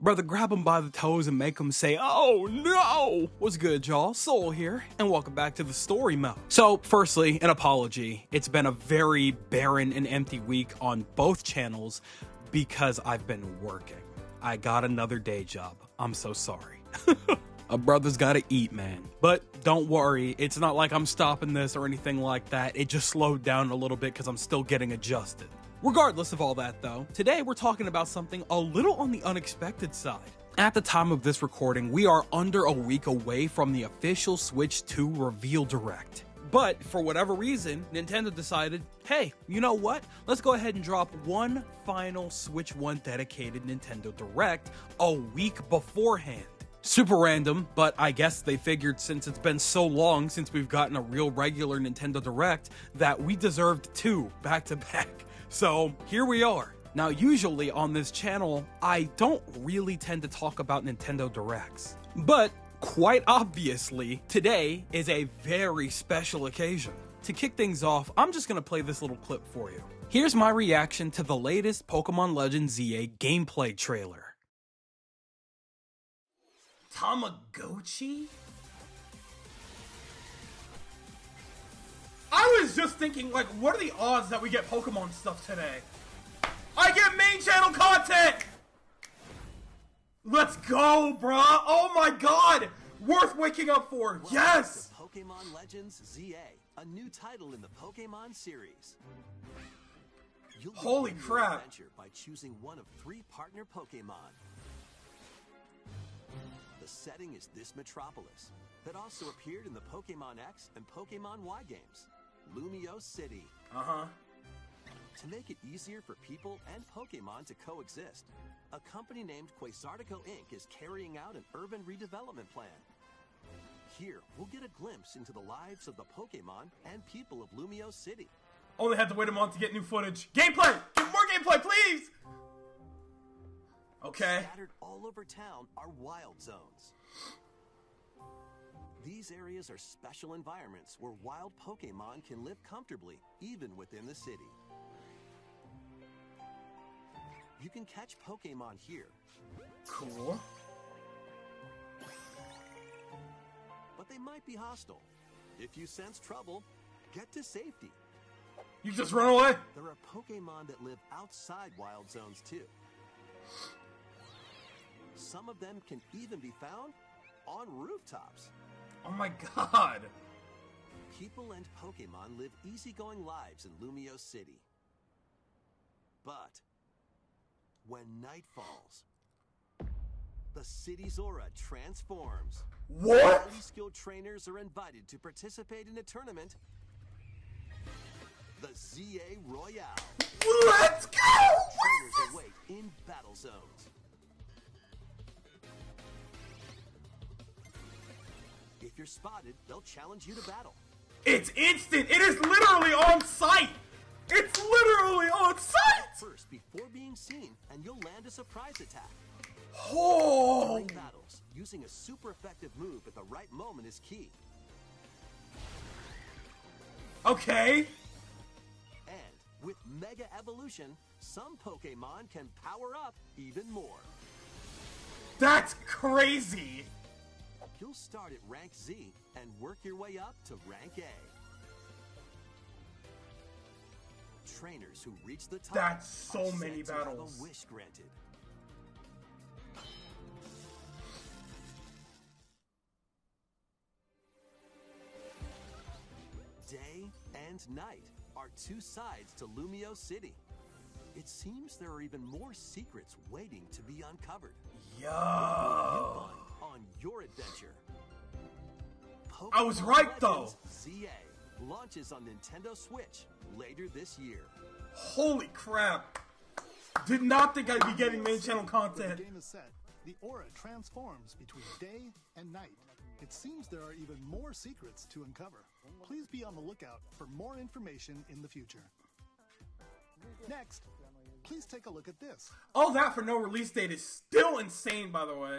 Brother, grab him by the toes and make him say, "Oh no!" What's good, y'all? Soul here, and welcome back to the story mode. So, firstly, an apology. It's been a very barren and empty week on both channels because I've been working. I got another day job. I'm so sorry. A brother's gotta eat, man. But don't worry, it's not like I'm stopping this or anything like that. It just slowed down a little bit because I'm still getting adjusted. Regardless of all that though, today we're talking about something a little on the unexpected side. At the time of this recording, we are under a week away from the official Switch 2 reveal direct. But for whatever reason, Nintendo decided, hey, you know what? Let's go ahead and drop one final Switch 1 dedicated Nintendo Direct a week beforehand. Super random, but I guess they figured since it's been so long since we've gotten a real regular Nintendo Direct that we deserved two back to back. So here we are. Now, usually on this channel, I don't really tend to talk about Nintendo Directs, but quite obviously, today is a very special occasion. To kick things off, I'm just gonna play this little clip for you. Here's my reaction to the latest Pokemon Legends ZA gameplay trailer. Tamagotchi? I was just thinking, like, what are the odds that we get Pokemon stuff today? I get main channel content! Let's go, bruh! Oh my god! Worth waking up for! Yes! Pokemon Legends ZA, a new title in the Pokemon series. You'll Holy begin crap! your adventure by choosing one of 3 partner Pokemon. The setting is this metropolis that also appeared in the Pokemon X and Pokemon Y games, Lumio City. To make it easier for people and Pokemon to coexist, a company named Quasartico Inc. is carrying out an urban redevelopment plan. Here, we'll get a glimpse into the lives of the Pokemon and people of Lumio City. Only had to wait a month to get new footage. Gameplay! Give more gameplay, please! Okay. Scattered all over town are wild zones. These areas are special environments where wild Pokemon can live comfortably, even within the city. You can catch Pokemon here. Cool. But they might be hostile. If you sense trouble, get to safety. You just run away? There are Pokemon that live outside wild zones too. Some of them can even be found on rooftops. Oh my god. People and Pokemon live easygoing lives in Lumio City. But when night falls, the city's aura transforms. What? Highly skilled trainers are invited to participate in a tournament, the ZA Royale. Let's go! Trainers await in battle zones. If you're spotted, they'll challenge you to battle. It's instant! It is literally on site! It's literally on site! First, before being seen, and you'll land a surprise attack. Oh! During battles, using a super effective move at the right moment is key. Okay. And with Mega Evolution, some Pokemon can power up even more. That's crazy! You'll start at rank Z and work your way up to rank A. Trainers who reach the top That's so are many said to have battles. a wish granted. Day and night are 2 sides to Lumio City. It seems there are even more secrets waiting to be uncovered. Yo! On your adventure. I was right, though. ZA launches on Nintendo Switch later this year. Holy crap! Did not think I'd be getting main channel content. The game is set. The aura transforms between day and night. It seems there are even more secrets to uncover. Please be on the lookout for more information in the future. Next, please take a look at this. All that for no release date is still insane, by the way.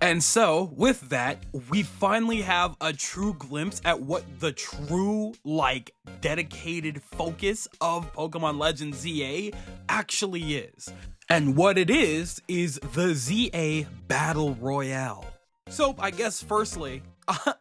And so, with that, we finally have a true glimpse at what the true, dedicated focus of Pokemon Legends ZA actually is. And what it is the ZA Battle Royale. So, I guess firstly,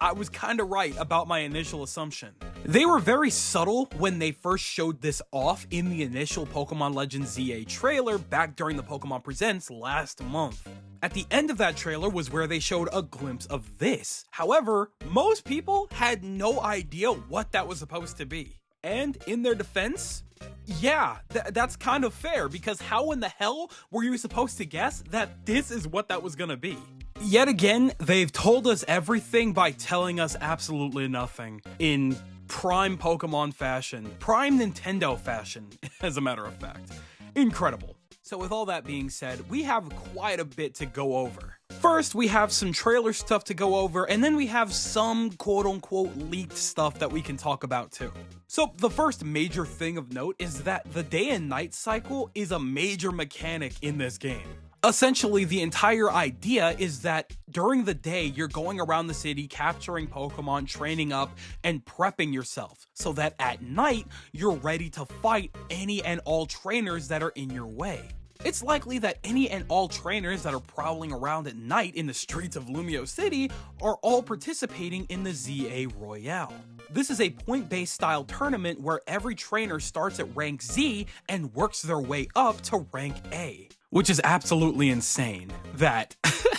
I was kinda right about my initial assumption. They were very subtle when they first showed this off in the initial Pokemon Legends ZA trailer back during the Pokemon Presents last month. At the end of that trailer was where they showed a glimpse of this. However, most people had no idea what that was supposed to be. And in their defense, yeah, that's kind of fair, because how in the hell were you supposed to guess that this is what that was gonna be? Yet again, they've told us everything by telling us absolutely nothing in prime Pokemon fashion, prime Nintendo fashion, as a matter of fact. Incredible. So with all that being said, we have quite a bit to go over. First, we have some trailer stuff to go over, and then we have some quote-unquote leaked stuff that we can talk about too. So the first major thing of note is that the day and night cycle is a major mechanic in this game. Essentially, the entire idea is that during the day, you're going around the city capturing Pokemon, training up, and prepping yourself, so that at night, you're ready to fight any and all trainers that are in your way. It's likely that any and all trainers that are prowling around at night in the streets of Lumio City are all participating in the ZA Royale. This is a point-based style tournament where every trainer starts at rank Z and works their way up to rank A. Which is absolutely insane that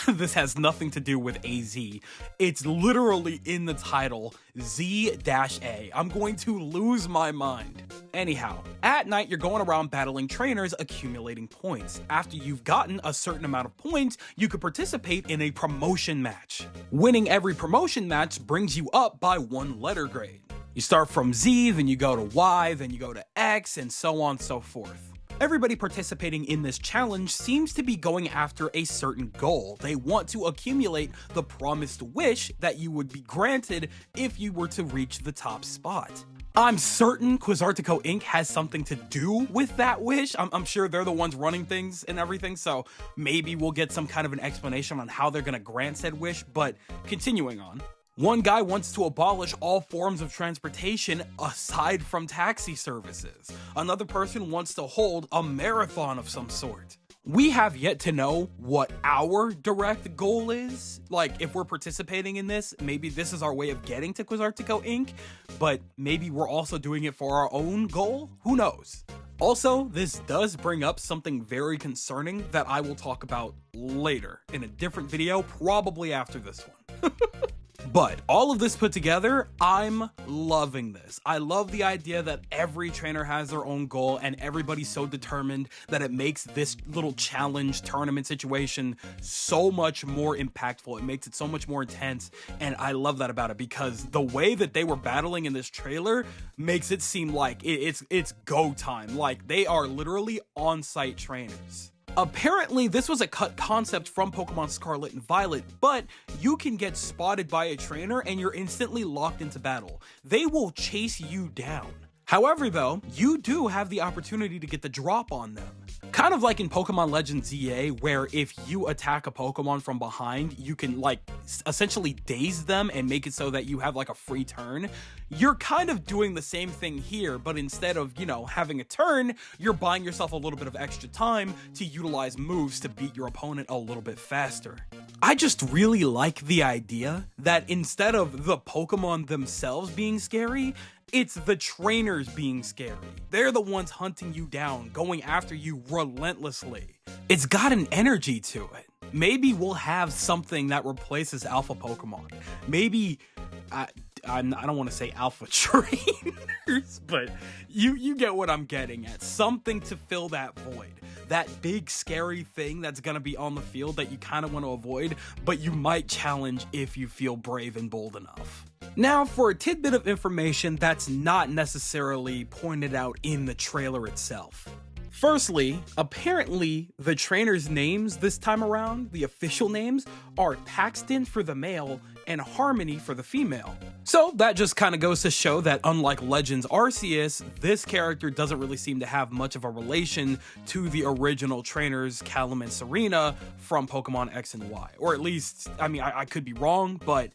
this has nothing to do with AZ. It's literally in the title, Z-A. I'm going to lose my mind. Anyhow, at night you're going around battling trainers, accumulating points. After you've gotten a certain amount of points, you could participate in a promotion match. Winning every promotion match brings you up by 1 letter grade. You start from Z, then you go to Y, then you go to X, and so on and so forth. Everybody participating in this challenge seems to be going after a certain goal. They want to accumulate the promised wish that you would be granted if you were to reach the top spot. I'm certain Quizartico Inc. has something to do with that wish. I'm sure they're the ones running things and everything, so maybe we'll get some kind of an explanation on how they're gonna grant said wish, but continuing on. One guy wants to abolish all forms of transportation aside from taxi services. Another person wants to hold a marathon of some sort. We have yet to know what our direct goal is. Like, if we're participating in this, maybe this is our way of getting to Quizartico Inc., but maybe we're also doing it for our own goal? Who knows? Also, this does bring up something very concerning that I will talk about later in a different video, probably after this one. But all of this put together, I'm loving this. I love the idea that every trainer has their own goal and everybody's so determined that it makes this little challenge tournament situation so much more impactful. It makes it so much more intense, and I love that about it because the way that they were battling in this trailer makes it seem like it's go time. Like, they are literally on-site trainers. Apparently, this was a cut concept from Pokemon Scarlet and Violet, but you can get spotted by a trainer and you're instantly locked into battle. They will chase you down. However, though, you do have the opportunity to get the drop on them. Kind of like in Pokemon Legends ZA, where if you attack a Pokemon from behind, you can essentially daze them and make it so that you have a free turn. You're kind of doing the same thing here, but instead of, having a turn, you're buying yourself a little bit of extra time to utilize moves to beat your opponent a little bit faster. I just really like the idea that instead of the Pokemon themselves being scary, it's the trainers being scary. They're the ones hunting you down, going after you relentlessly. It's got an energy to it. Maybe we'll have something that replaces alpha Pokemon. Maybe, I don't want to say alpha trainers, but you get what I'm getting at. Something to fill that void. That big scary thing that's gonna be on the field that you kind of want to avoid, but you might challenge if you feel brave and bold enough. Now, for a tidbit of information that's not necessarily pointed out in the trailer itself. Firstly, apparently the trainers' names this time around, the official names, are Paxton for the male and Harmony for the female. So that just kind of goes to show that unlike Legends Arceus, this character doesn't really seem to have much of a relation to the original trainers Callum and Serena from Pokemon X and Y. Or at least, I mean, I could be wrong, but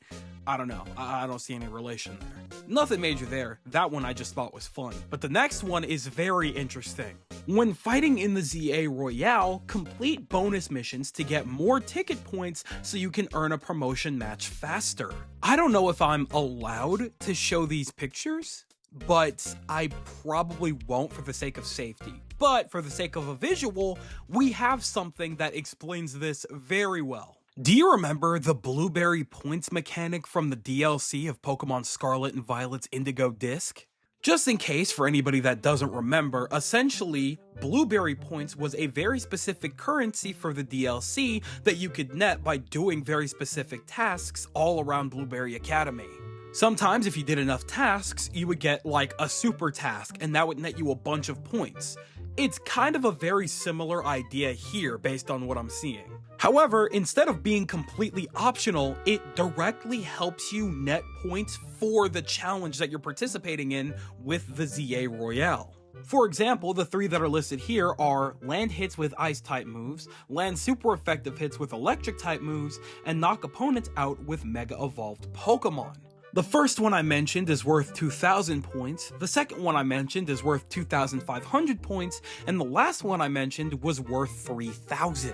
I don't know. I don't see any relation there. Nothing major there. That one I just thought was fun. But the next one is very interesting. When fighting in the ZA Royale, complete bonus missions to get more ticket points so you can earn a promotion match faster. I don't know if I'm allowed to show these pictures, but I probably won't for the sake of safety. But for the sake of a visual, we have something that explains this very well. Do you remember the blueberry points mechanic from the DLC of Pokemon Scarlet and Violet's Indigo Disc? Just in case, for anybody that doesn't remember, essentially, blueberry points was a very specific currency for the DLC that you could net by doing very specific tasks all around Blueberry Academy. Sometimes if you did enough tasks, you would get like a super task, and that would net you a bunch of points. It's kind of a very similar idea here based on what I'm seeing. However, instead of being completely optional, it directly helps you net points for the challenge that you're participating in with the ZA Royale. For example, the three that are listed here are land hits with ice type moves, land super effective hits with electric type moves, and knock opponents out with mega evolved Pokemon. The first one I mentioned is worth 2,000 points, the second one I mentioned is worth 2,500 points, and the last one I mentioned was worth 3,000.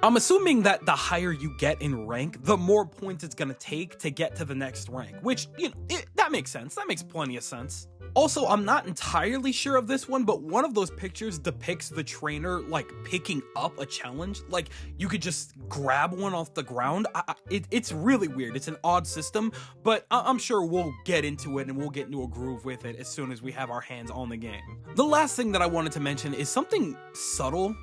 I'm assuming that the higher you get in rank, the more points it's gonna take to get to the next rank, which, you know, that makes sense. That makes plenty of sense. Also, I'm not entirely sure of this one, but one of those pictures depicts the trainer, like, picking up a challenge. Like, you could just grab one off the ground. It's really weird. It's an odd system, but I'm sure we'll get into it and we'll get into a groove with it as soon as we have our hands on the game. The last thing that I wanted to mention is something subtle.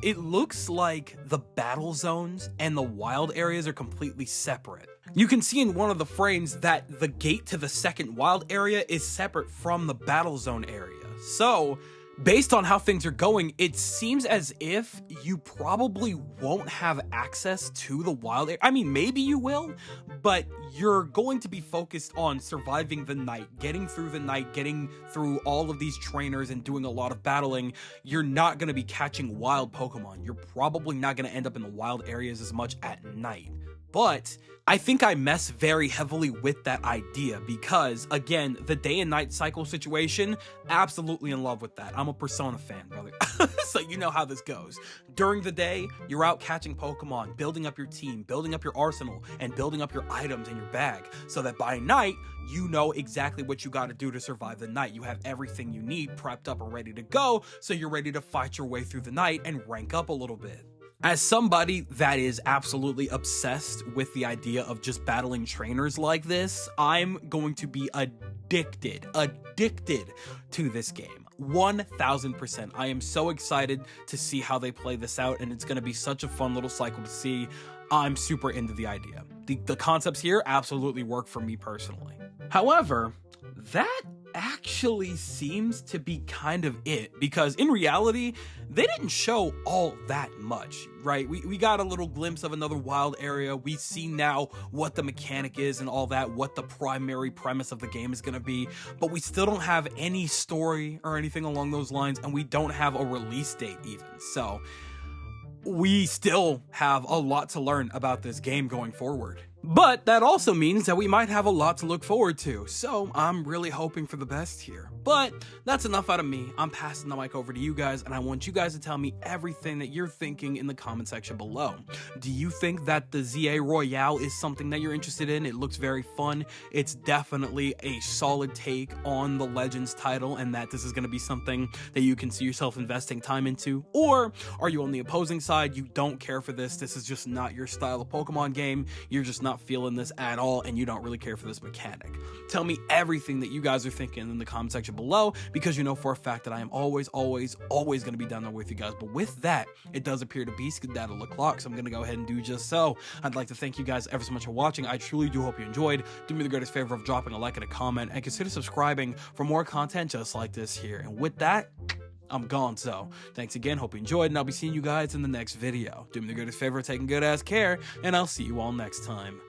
It looks like the battle zones and the wild areas are completely separate. You can see in one of the frames that the gate to the second wild area is separate from the battle zone area. So, based on how things are going, it seems as if you probably won't have access to the wild area. I mean, maybe you will, but you're going to be focused on surviving the night, getting through the night, getting through all of these trainers and doing a lot of battling. You're not going to be catching wild Pokemon. You're probably not going to end up in the wild areas as much at night. But I think I mess very heavily with that idea because, again, the day and night cycle situation, absolutely in love with that. I'm a Persona fan, brother. So you know how this goes. During the day, you're out catching Pokemon, building up your team, building up your arsenal, and building up your items in your bag so that by night, you know exactly what you got to do to survive the night. You have everything you need prepped up and ready to go, so you're ready to fight your way through the night and rank up a little bit. As somebody that is absolutely obsessed with the idea of just battling trainers like this, I'm going to be addicted to this game. 1000%. I am so excited to see how they play this out, and it's going to be such a fun little cycle to see. I'm super into the idea. The concepts here absolutely work for me personally. However, that actually seems to be kind of it, because in reality, they didn't show all that much, right? We got a little glimpse of another wild area. We see now what the mechanic is and all that, what the primary premise of the game is going to be, but we still don't have any story or anything along those lines, and we don't have a release date even. So we still have a lot to learn about this game going forward. But that also means that we might have a lot to look forward to, so I'm really hoping for the best here. But that's enough out of me. I'm passing the mic over to you guys, and I want you guys to tell me everything that you're thinking in the comment section below. Do you think that the ZA Royale is something that you're interested in? It looks very fun. It's definitely a solid take on the Legends title, and that this is going to be something that you can see yourself investing time into? Or are you on the opposing side? You don't care for this. This is just not your style of Pokemon game. You're just not feeling this at all, and you don't really care for this mechanic. Tell me everything that you guys are thinking in the comment section below, because you know for a fact that I am always going to be down there with you guys. But with that, it does appear to be skedaddle o'clock, so I'm going to go ahead and do just so. I'd like to thank you guys ever so much for watching. I truly do hope you enjoyed. Do me the greatest favor of dropping a like and a comment, and consider subscribing for more content just like this here. And with that, I'm gone. So thanks again, hope you enjoyed, and I'll be seeing you guys in the next video. Do me the greatest favor of taking good ass care, and I'll see you all next time.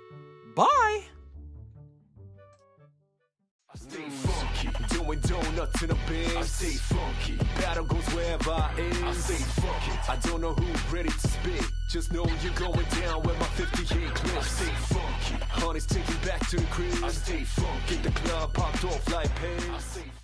Bye! funky. Doing donuts in a bin. I stay funky. Battle goes wherever I is. I stay funky. I don't know who's ready to spit. Just know you're going down with my 58 clips. I stay funky. Honey's taking back to the crib. I stay funky. Get the club popped off like pain.